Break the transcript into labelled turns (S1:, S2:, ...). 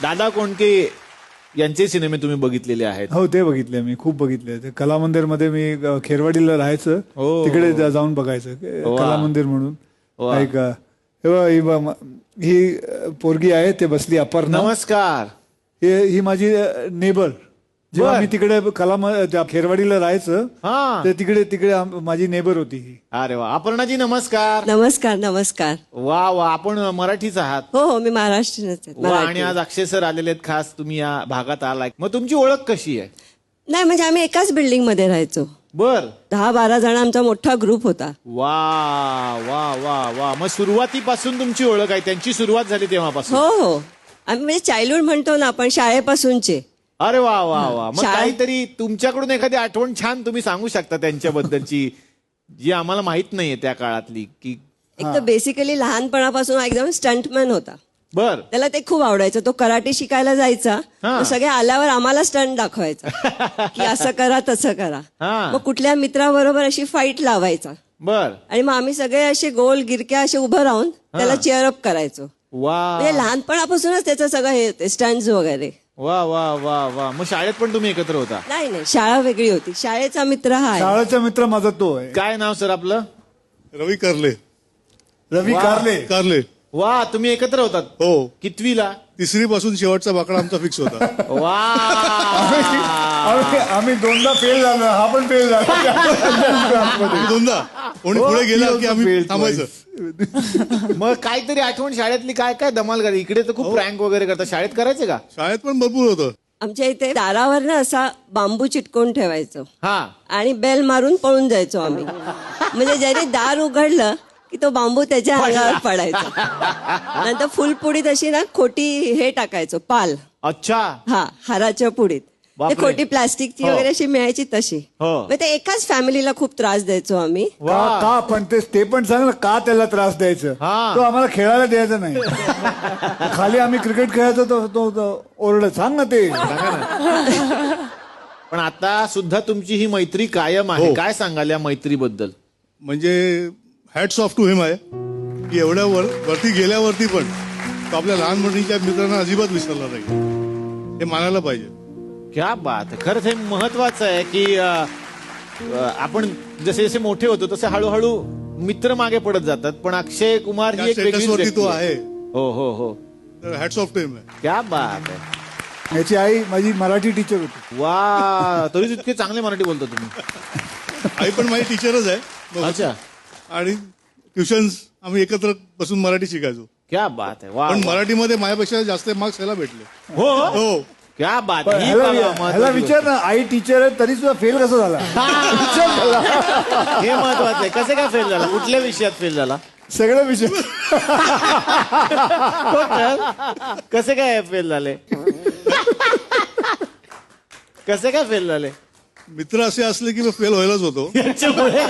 S1: दादा कोंडके यांचे सिनेमे तुम्ही बघितलेले आहेत.
S2: हो ते बघितले मी, खूप बघितले. ते कला मंदिर मध्ये मी खेरवाडीला राहायचं, तिकडे जाऊन बघायचं. कला मंदिर म्हणून ऐक ही पोरगी आहे, ते बसली अपर्णा.
S1: नमस्कार.
S2: ही माझी नेबर. जेव्हा मी तिकडे खेरवाडीला राहायचं, ते तिकडे माझी नेबर होती ही.
S1: अरे वा. अपर्णाजी नमस्कार.
S3: नमस्कार. नमस्कार.
S1: वा वा. आपण मराठीच आहात.
S3: हो हो, मी महाराष्ट्रीयनच आहे.
S1: वा. आणि आज अक्षय सर आलेले आहेत, खास तुम्ही या भागात आलाय. मग तुमची ओळख कशी आहे?
S3: नाही म्हणजे आम्ही एकाच बिल्डिंग मध्ये राहायचो.
S1: बर.
S3: 10-12 जण आमचा मोठा ग्रुप होता.
S1: वा वा वा वा. मग सुरुवातीपासून तुमची ओळख आहे, त्यांची सुरुवात झाली तेव्हापासून?
S3: हो हो, आम्ही म्हणजे चाइल्डहुड म्हणतो ना आपण, शाळेपासूनचे.
S1: अरे वा वा वा. मग काहीतरी तुमच्याकडून एखादी आठवण छान तुम्ही सांगू शकता त्यांच्याबद्दलची, जी आम्हाला माहित नाहीये त्या काळातली? की
S3: एक तर बेसिकली लहानपणापासून एकदम स्टंटमॅन होता.
S1: बर.
S3: त्याला ते खूप आवडायचं. तो कराटे शिकायला जायचा, तर सगळे आल्यावर आम्हाला स्टंट दाखवायचा की असं करा तसं करा. मग कुठल्या मित्राबरोबर अशी फाईट लावायचा.
S1: बर.
S3: आणि मग आम्ही सगळे असे गोल गिरक्या असे उभं राहून त्याला चेअरअप करायचो.
S1: वा.
S3: म्हणजे लहानपणापासूनच त्याचं सगळं हे होते, स्टंट्स वगैरे.
S1: वा वा वा वा. मग शाळेत पण तुम्ही एकत्र होता?
S3: नाही नाही, शाळा वेगळी होती. शाळेचा मित्र हा आहे.
S2: शाळेचा मित्र माझा तो आहे.
S1: काय नाव सर आपलं?
S4: रवी कारले.
S2: रवी कारले.
S4: कारले.
S1: वा. तुम्ही एकत्र होतात?
S4: हो.
S1: कितवीला?
S4: 3री पासून शेवटचा बाकडा आमचा फिक्स होता.
S1: वा.
S2: आम्ही 2दा फेल झालो, हा पण फेल झाला.
S4: 2दा कोणी पुढे गेला की आम्ही थांबायचं.
S1: मग काहीतरी आठवण शाळेतली काय काय धमाल करा? इकडे तर खूप प्रँक वगैरे करतात, शाळेत करायचे का?
S4: शाळेत पण भरपूर होतं.
S3: आमच्या इथे दारावर ना असा बांबू चिटकवून ठेवायचो.
S1: हा.
S3: आणि बेल मारून पळून जायचो आम्ही. म्हणजे ज्याने दार उघडलं की तो बांबू त्याच्या अंगावर पडायचा. नंतर फुलपुडीत अशी ना खोटी हे टाकायचो, पाल.
S1: अच्छा.
S3: हा, हाराच्या पुडीत. ते खोटी प्लास्टिकची वगैरे अशी मिळायची तशी. मग ते एकाच फॅमिलीला खूप त्रास द्यायचो आम्ही.
S2: का पण ते पण सांग ना, का त्याला त्रास द्यायचं? तो आम्हाला खेळायला द्यायचा नाही. खाली आम्ही क्रिकेट खेळायचो, तो ओरडत. सांग ना ते.
S1: पण आता सुद्धा तुमची ही मैत्री कायम आहे. काय सांगाल या मैत्रीबद्दल?
S4: म्हणजे हॅट्स ऑफ टू हिम आहे की एवढ्या वरती गेल्यावरती पण तो आपल्या लहानपणीच्या मित्रांना अजिबात विसरला नाही. हे मानायला पाहिजे.
S1: क्या बात आहे. खरंच हे महत्वाचं आहे की आपण जसे जसे मोठे होतो तसे हळूहळू मित्र मागे पडत जातात. पण अक्षय कुमार ही एक वेगळीच
S4: वरती
S1: व्यक्ती
S4: तो
S1: आहे.
S4: आहे.
S1: हो हो हो.
S4: तर हॅट्स ऑफ टू हिम आहे.
S1: क्या बात आहे.
S2: याची आई माझी मराठी टीचर होती.
S1: वा. तरी इतके चांगले मराठी बोलतो तुम्ही.
S4: आई पण माझी टीचरच आहे.
S1: अच्छा.
S4: आणि ट्युशन्स आम्ही एकत्र बसून मराठी शिकायचो.
S1: क्या बात आहे. वा.
S4: पण मराठीमध्ये माझ्यापेक्षा जास्त मार्क्स याला भेटले.
S1: हो
S4: हो.
S1: क्या बात.
S2: ह्याला विचार ना, आई टीचर आहे तरी सुद्धा फेल कसं झाला?
S1: हे महत्वाचं आहे. कसे काय फेल झाला? कुठल्या विषयात फेल झाला?
S2: सगळे विषय.
S1: कसे काय फेल झाले? कसे काय फेल झाले?
S4: मित्र असे असले की फेल व्हायलाच होतो.
S1: याच्यामुळे